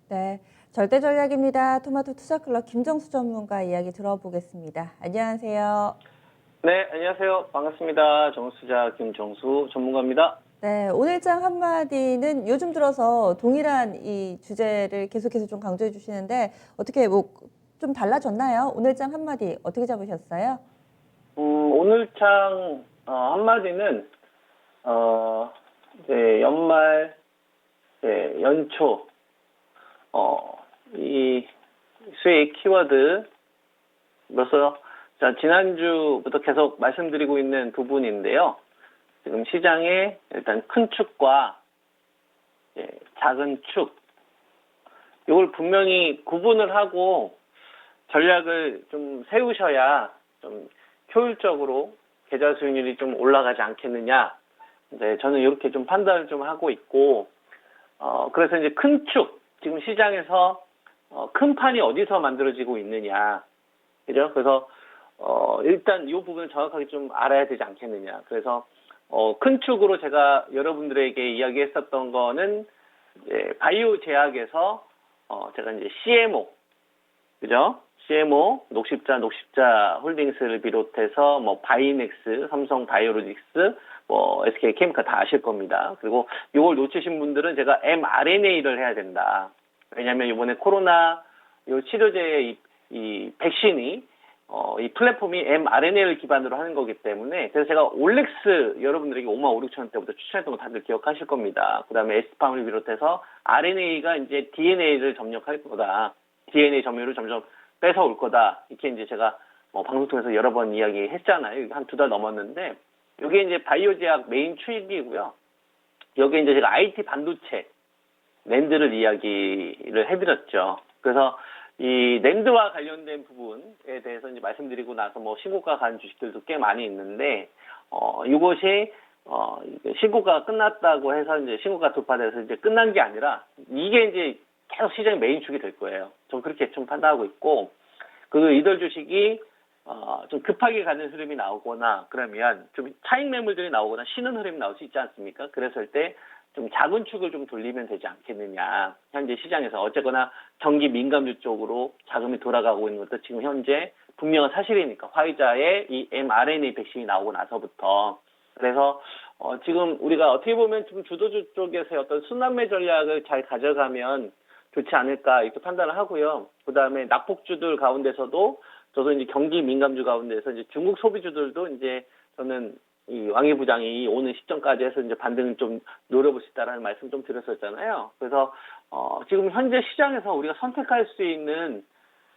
네, 절대전략입니다. 토마토 투자클럽 김정수 전문가 이야기 들어보겠습니다. 안녕하세요. 네, 안녕하세요. 반갑습니다. 정수자 김정수 전문가입니다. 네, 오늘장 한마디는 요즘 들어서 동일한 이 주제를 계속해서 좀 강조해 주시는데 어떻게 뭐 좀 달라졌나요? 오늘장 한마디 어떻게 잡으셨어요? 오늘 창 한마디는 이제 연말, 이제 연초 이 수익 키워드로서 자, 지난주부터 계속 말씀드리고 있는 부분인데요. 지금 시장에 일단 큰 축과 작은 축, 이걸 분명히 구분을 하고 전략을 좀 세우셔야 좀 효율적으로 계좌 수익률이 좀 올라가지 않겠느냐. 네, 저는 이렇게 좀 판단을 좀 하고 있고, 그래서 이제 큰 축, 지금 시장에서 큰 판이 어디서 만들어지고 있느냐. 그죠? 그래서 일단 이 부분을 정확하게 좀 알아야 되지 않겠느냐. 그래서 큰 축으로 제가 여러분들에게 이야기했었던 거는 이제 바이오 제약에서 제가 이제 CMO, 그죠? CMO, 녹십자 홀딩스를 비롯해서 뭐 바이넥스, 삼성 바이오로직스, 뭐 SK 케미칼 다 아실 겁니다. 그리고 이걸 놓치신 분들은 제가 mRNA를 해야 된다. 왜냐하면 이번에 코로나 요 치료제의 이 백신이 이 플랫폼이 mRNA를 기반으로 하는 거기 때문에 그래서 제가 올렉스 여러분들에게 5만 5, 6천 원대부터 추천했던 거 다들 기억하실 겁니다. 그다음에 에스팜을 비롯해서 RNA가 이제 DNA를 점령할 거다. DNA 점유율을 점점 뺏어올 거다. 이렇게 이제 제가 방송 통해서 여러 번 이야기했잖아요. 한 2달 넘었는데 이게 이제 바이오제약 메인 추익이고요. 여기에 이제 제가 IT 반도체 낸드를 이야기를 해드렸죠. 그래서 이 낸드와 관련된 부분에 대해서 이제 말씀드리고 나서 뭐 신고가 간 주식들도 꽤 많이 있는데 이것이 신고가가 끝났다고 해서 이제 신고가 돌파돼서 이제 끝난 게 아니라 이게 이제 계속 시장의 메인축이 될 거예요. 전 그렇게 좀 판단하고 있고, 이들 주식이, 좀 급하게 가는 흐름이 나오거나, 그러면 좀 차익 매물들이 나오거나 쉬는 흐름이 나올 수 있지 않습니까? 그랬을 때 좀 작은 축을 좀 돌리면 되지 않겠느냐. 현재 시장에서 어쨌거나 경기 민감주 쪽으로 자금이 돌아가고 있는 것도 지금 현재 분명한 사실이니까. 화이자의 이 mRNA 백신이 나오고 나서부터. 그래서 지금 우리가 어떻게 보면 좀 주도주 쪽에서의 어떤 순환매 전략을 잘 가져가면 좋지 않을까 이렇게 판단을 하고요. 그 다음에 낙폭주들 가운데서도 저도 이제 경기 민감주 가운데서 이제 중국 소비주들도 이제 저는 이 왕희 부장이 오는 시점까지 해서 이제 반등을 좀 노려볼 수 있다라는 말씀 좀 드렸었잖아요. 그래서 지금 현재 시장에서 우리가 선택할 수 있는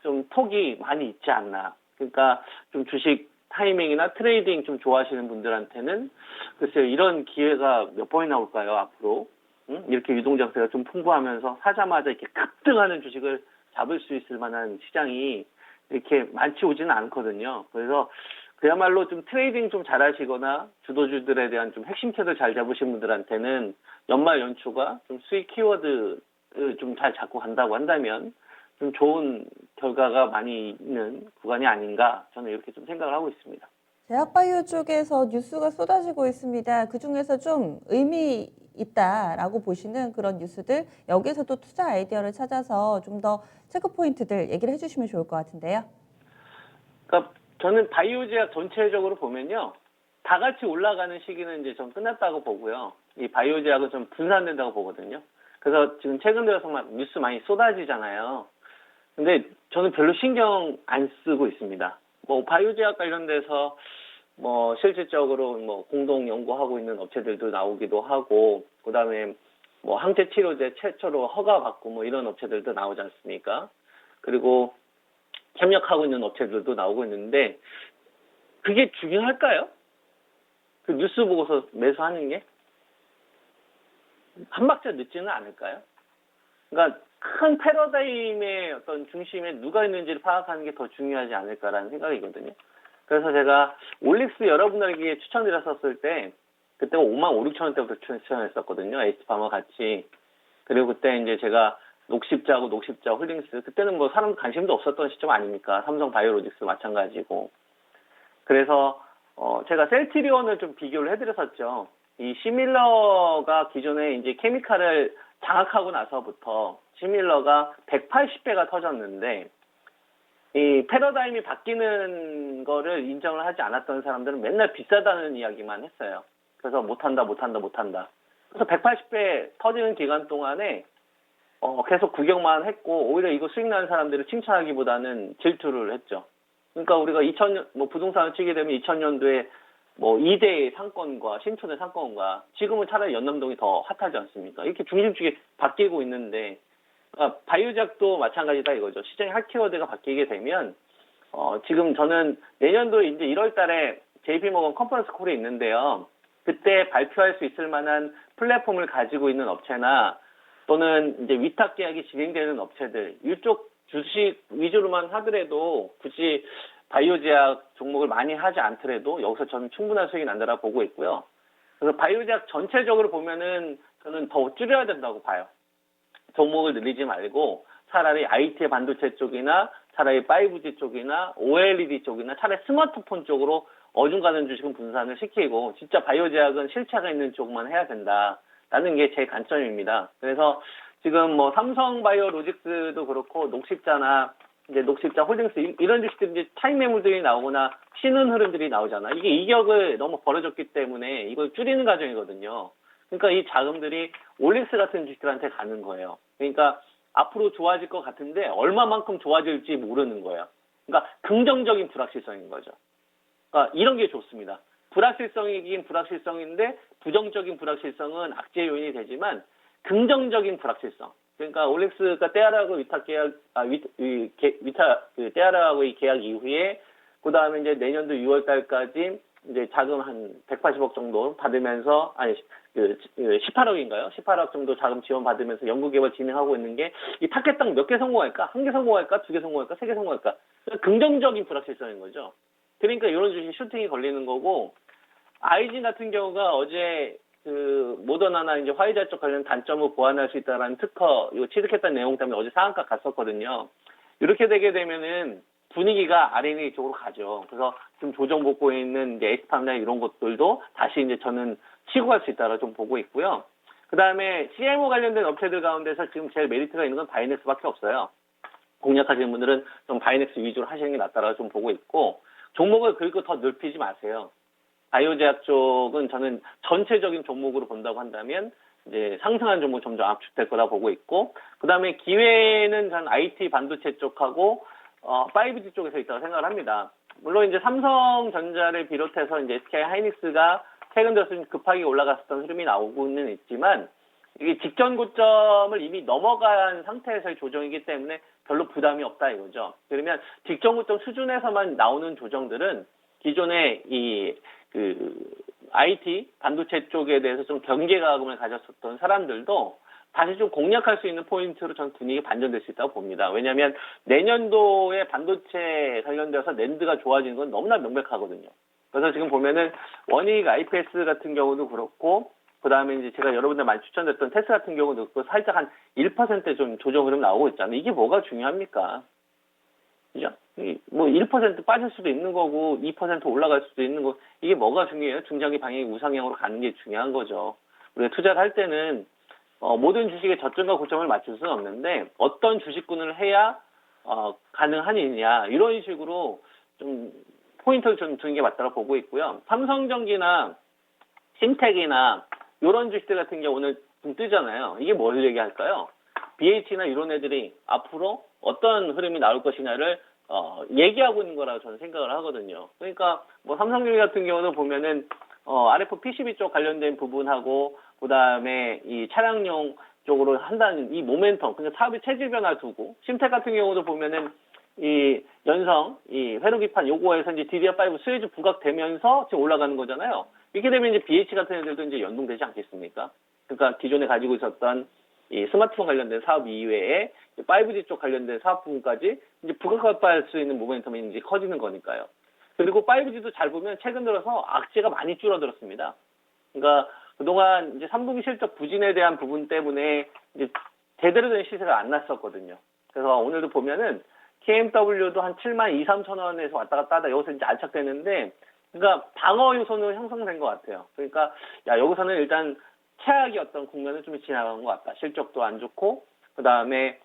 좀 톡이 많이 있지 않나. 그러니까 좀 주식 타이밍이나 트레이딩 좀 좋아하시는 분들한테는 글쎄요 이런 기회가 몇 번이나 올까요 앞으로. 이렇게 유동장세가 좀 풍부하면서 사자마자 이렇게 급등하는 주식을 잡을 수 있을 만한 시장이 이렇게 많지 오지는 않거든요. 그래서 그야말로 좀 트레이딩 좀 잘하시거나 주도주들에 대한 좀 핵심 캐들 잘 잡으신 분들한테는 연말 연초가 좀 수익 키워드를 좀 잘 잡고 간다고 한다면 좀 좋은 결과가 많이 있는 구간이 아닌가 저는 이렇게 좀 생각을 하고 있습니다. 제약바이오 쪽에서 뉴스가 쏟아지고 있습니다. 그중에서 좀 의미 있다라고 보시는 그런 뉴스들 여기에서도 투자 아이디어를 찾아서 좀 더 체크 포인트들 얘기를 해주시면 좋을 것 같은데요. 그러니까 저는 바이오 제약 전체적으로 보면요. 다 같이 올라가는 시기는 이제 좀 끝났다고 보고요. 이 바이오 제약은 좀 분산된다고 보거든요. 그래서 지금 최근 들어서 막 뉴스 많이 쏟아지잖아요. 근데 저는 별로 신경 안 쓰고 있습니다. 뭐 바이오 제약 관련돼서 뭐 실질적으로 뭐 공동 연구하고 있는 업체들도 나오기도 하고 그다음에 뭐 항체 치료제 최초로 허가받고 뭐 이런 업체들도 나오지 않습니까? 그리고 협력하고 있는 업체들도 나오고 있는데 그게 중요할까요? 그 뉴스 보고서 매수하는 게 한 박자 늦지는 않을까요? 그러니까 큰 패러다임의 어떤 중심에 누가 있는지를 파악하는 게 더 중요하지 않을까라는 생각이거든요. 그래서 제가 올릭스 여러분들에게 추천드렸었을 때 그때가 5만 5, 6천 원대부터 추천했었거든요. H파마 같이. 그리고 그때 이제 제가 녹십자 홀딩스 그때는 뭐 사람 관심도 없었던 시점 아닙니까? 삼성 바이오로직스 마찬가지고. 그래서 제가 셀트리온을 좀 비교를 해드렸었죠. 이 시밀러가 기존에 이제 케미칼을 장악하고 나서부터 시밀러가 180배가 터졌는데 이 패러다임이 바뀌는 거를 인정을 하지 않았던 사람들은 맨날 비싸다는 이야기만 했어요. 그래서 못한다. 그래서 180배 터지는 기간 동안에 계속 구경만 했고 오히려 이거 수익 나는 사람들을 칭찬하기보다는 질투를 했죠. 그러니까 우리가 2000년 뭐 부동산을 치게 되면 2000년도에 뭐 이대의 상권과 신촌의 상권과 지금은 차라리 연남동이 더 핫하지 않습니까? 이렇게 중심축이 바뀌고 있는데 그러니까 바이오작도 마찬가지다 이거죠. 시장의 핫 키워드가 바뀌게 되면 지금 저는 내년도 이제 1월 달에 JP모건 컨퍼런스 콜이 있는데요. 그때 발표할 수 있을 만한 플랫폼을 가지고 있는 업체나 또는 이제 위탁 계약이 진행되는 업체들 이쪽 주식 위주로만 하더라도 굳이 바이오제약 종목을 많이 하지 않더라도 여기서 저는 충분한 수익이 난다라고 보고 있고요. 그래서 바이오제약 전체적으로 보면은 저는 더 줄여야 된다고 봐요. 종목을 늘리지 말고 차라리 IT 반도체 쪽이나 차라리 5G 쪽이나 OLED 쪽이나 차라리 스마트폰 쪽으로 어중간한 주식은 분산을 시키고 진짜 바이오제약은 실체가 있는 쪽만 해야 된다라는 게 제 관점입니다. 그래서 지금 뭐 삼성바이오로직스도 그렇고 녹십자나 이제 녹십자 홀딩스 이런 주식들이 이제 타임 매물들이 나오거나 쉬는 흐름들이 나오잖아. 이게 이격을 너무 벌어졌기 때문에 이걸 줄이는 과정이거든요. 그러니까 이 자금들이 올릭스 같은 주식들한테 가는 거예요. 그러니까 앞으로 좋아질 것 같은데 얼마만큼 좋아질지 모르는 거예요. 그러니까 긍정적인 불확실성인 거죠. 그러니까 이런 게 좋습니다. 불확실성이긴 불확실성인데 부정적인 불확실성은 악재 요인이 되지만 긍정적인 불확실성. 그러니까 올릭스가 떼아라하고 위탁 계약, 떼아라하고 이 계약 이후에 그 다음에 이제 내년도 6월 달까지 이제 자금 한 180억 정도 받으면서 18억인가요? 18억 정도 자금 지원 받으면서 연구개발 진행하고 있는 게 이 타겟당 몇 개 성공할까? 한 개 성공할까? 두 개 성공할까? 세 개 성공할까? 긍정적인 불확실성인 거죠. 그러니까 이런 주식 슈팅이 걸리는 거고 아이진 같은 경우가 어제 그 모더나나 이제 화이자 쪽 관련 단점을 보완할 수 있다라는 특허 이거 취득했다는 내용 때문에 어제 상한가 갔었거든요. 이렇게 되게 되면은 분위기가 R&D 쪽으로 가죠. 그래서 지금 조정 받고 있는 이제 에스팜이나 이런 것들도 다시 이제 저는 치고 갈 수 있다라 좀 보고 있고요. 그 다음에 CMO 관련된 업체들 가운데서 지금 제일 메리트가 있는 건 바이넥스밖에 없어요. 공략하시는 분들은 좀 바이넥스 위주로 하시는 게 낫다라고 좀 보고 있고 종목을 그리고 더 넓히지 마세요. 바이오제약 쪽은 저는 전체적인 종목으로 본다고 한다면 이제 상승한 종목 점점 압축될 거라 보고 있고 그 다음에 기회는 전 IT 반도체 쪽하고 5G 쪽에서 있다고 생각을 합니다. 물론 이제 삼성전자를 비롯해서 이제 SK 하이닉스가 최근 들어서 좀 급하게 올라갔었던 흐름이 나오고는 있지만 이게 직전 고점을 이미 넘어간 상태에서의 조정이기 때문에 별로 부담이 없다 이거죠. 그러면 직전 고점 수준에서만 나오는 조정들은 기존의 IT 반도체 쪽에 대해서 좀 경계감을 가졌었던 사람들도 다시 좀 공략할 수 있는 포인트로 전 분위기 반전될 수 있다고 봅니다. 왜냐하면 내년도에 반도체 관련돼서 낸드가 좋아지는 건 너무나 명백하거든요. 그래서 지금 보면은 원익 IPS 같은 경우도 그렇고 그 다음에 이제 제가 여러분들 많이 추천드렸던 테스 같은 경우도 그렇고 살짝 한 1% 좀 조정 흐름 나오고 있잖아요. 이게 뭐가 중요합니까? 그죠? 뭐 1% 빠질 수도 있는 거고 2% 올라갈 수도 있는 거 이게 뭐가 중요해요? 중장기 방향이 우상향으로 가는 게 중요한 거죠. 우리가 투자를 할 때는 모든 주식의 저점과 고점을 맞출 수는 없는데 어떤 주식군을 해야 가능하느냐 이런 식으로 좀 포인트를 좀 두는 게 맞다고 보고 있고요. 삼성전기나 신텍이나 이런 주식들 같은 경우는 좀 뜨잖아요. 이게 뭘 얘기할까요? BH나 이런 애들이 앞으로 어떤 흐름이 나올 것이냐를 얘기하고 있는 거라고 저는 생각을 하거든요. 그러니까 뭐 삼성전기 같은 경우는 보면은 RF PCB 쪽 관련된 부분하고 그 다음에 이 차량용 쪽으로 한다는 이 모멘텀, 그러니까 사업의 체질 변화 두고 신텍 같은 경우도 보면은 이 연성, 이 회로기판 요거에서 이제 DDR5 수혜주 부각되면서 지금 올라가는 거잖아요. 이렇게 되면 이제 BH 같은 애들도 이제 연동되지 않겠습니까? 그러니까 기존에 가지고 있었던 이 스마트폰 관련된 사업 이외에 5G 쪽 관련된 사업 부분까지 이제 부각할 수 있는 모멘텀이 이제 커지는 거니까요. 그리고 5G도 잘 보면 최근 들어서 악재가 많이 줄어들었습니다. 그러니까 그동안 이제 3분기 실적 부진에 대한 부분 때문에 이제 제대로 된 시세가 안 났었거든요. 그래서 오늘도 보면은 KMW도 한 7만 2, 3천 원에서 왔다 갔다 하다 여기서 이제 안착되는데 그러니까 방어 요소는 형성된 것 같아요. 그러니까 야 여기서는 일단 최악의 어떤 국면을 좀 지나간 것 같다. 실적도 안 좋고, 그 다음에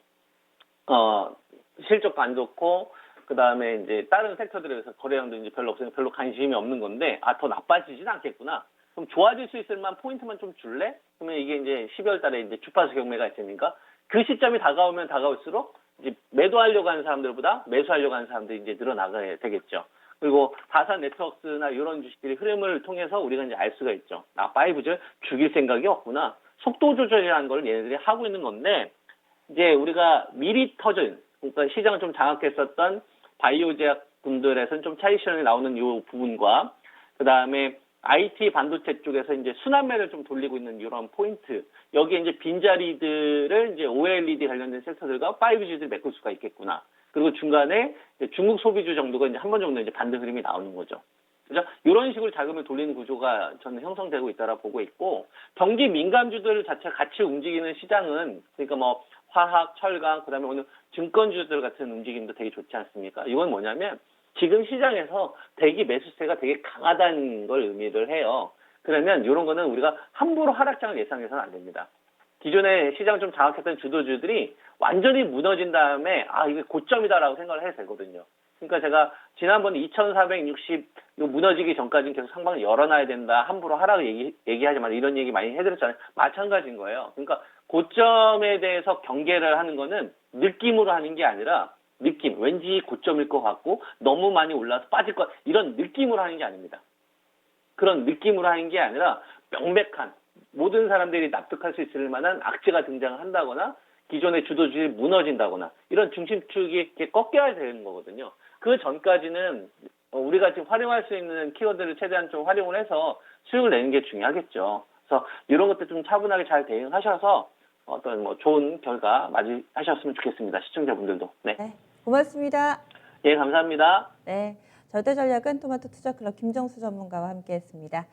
실적도 안 좋고, 그 다음에 이제 다른 섹터들에서 거래량도 이제 별로 없으니까 별로 관심이 없는 건데, 더 나빠지진 않겠구나. 그럼 좋아질 수 있을 만한 포인트만 좀 줄래? 그러면 이게 이제 12월 달에 이제 주파수 경매가 있으니까 그 시점이 다가오면 다가올수록 이제 매도하려고 하는 사람들보다 매수하려고 하는 사람들이 이제 늘어나가야 되겠죠. 그리고 다산 네트워크나 이런 주식들이 흐름을 통해서 우리가 이제 알 수가 있죠. 5G 죽일 생각이 없구나. 속도 조절이라는 걸 얘네들이 하고 있는 건데, 이제 우리가 미리 터진, 그러니까 시장을 좀 장악했었던 바이오 제약 분들에서는 좀 차익 실현이 나오는 이 부분과, 그 다음에 IT 반도체 쪽에서 이제 순환매를 좀 돌리고 있는 이런 포인트, 여기에 이제 빈자리들을 이제 OLED 관련된 섹터들과 5G들 메꿀 수가 있겠구나. 그리고 중간에 중국 소비주 정도가 이제 한 번 정도 이제 반등 흐름이 나오는 거죠. 그죠? 이런 식으로 자금을 돌리는 구조가 저는 형성되고 있다라 보고 있고, 경기 민감주들 자체가 같이 움직이는 시장은, 그러니까 뭐 화학, 철강, 그다음에 오늘 증권주들 같은 움직임도 되게 좋지 않습니까? 이건 뭐냐면 지금 시장에서 대기 매수세가 되게 강하다는 걸 의미를 해요. 그러면 이런 거는 우리가 함부로 하락장을 예상해서는 안 됩니다. 기존에 시장 좀 장악했던 주도주들이 완전히 무너진 다음에 이게 고점이다라고 생각을 해도 되거든요. 그러니까 제가 지난번에 2460 무너지기 전까지는 계속 상방을 열어놔야 된다. 함부로 하라고 얘기하지 마. 이런 얘기 많이 해드렸잖아요. 마찬가지인 거예요. 그러니까 고점에 대해서 경계를 하는 거는 느낌으로 하는 게 아니라 느낌, 왠지 고점일 것 같고 너무 많이 올라서 빠질 것, 이런 느낌으로 하는 게 아닙니다. 그런 느낌으로 하는 게 아니라 명백한, 모든 사람들이 납득할 수 있을 만한 악재가 등장을 한다거나 기존의 주도주들이 무너진다거나 이런 중심축이 이렇게 꺾여야 되는 거거든요. 그 전까지는 우리가 지금 활용할 수 있는 키워드를 최대한 좀 활용을 해서 수익을 내는 게 중요하겠죠. 그래서 이런 것들 좀 차분하게 잘 대응하셔서 어떤 뭐 좋은 결과 맞이하셨으면 좋겠습니다. 시청자분들도. 네. 네, 고맙습니다. 예, 감사합니다. 네, 절대 전략은 토마토 투자 클럽 김정수 전문가와 함께했습니다.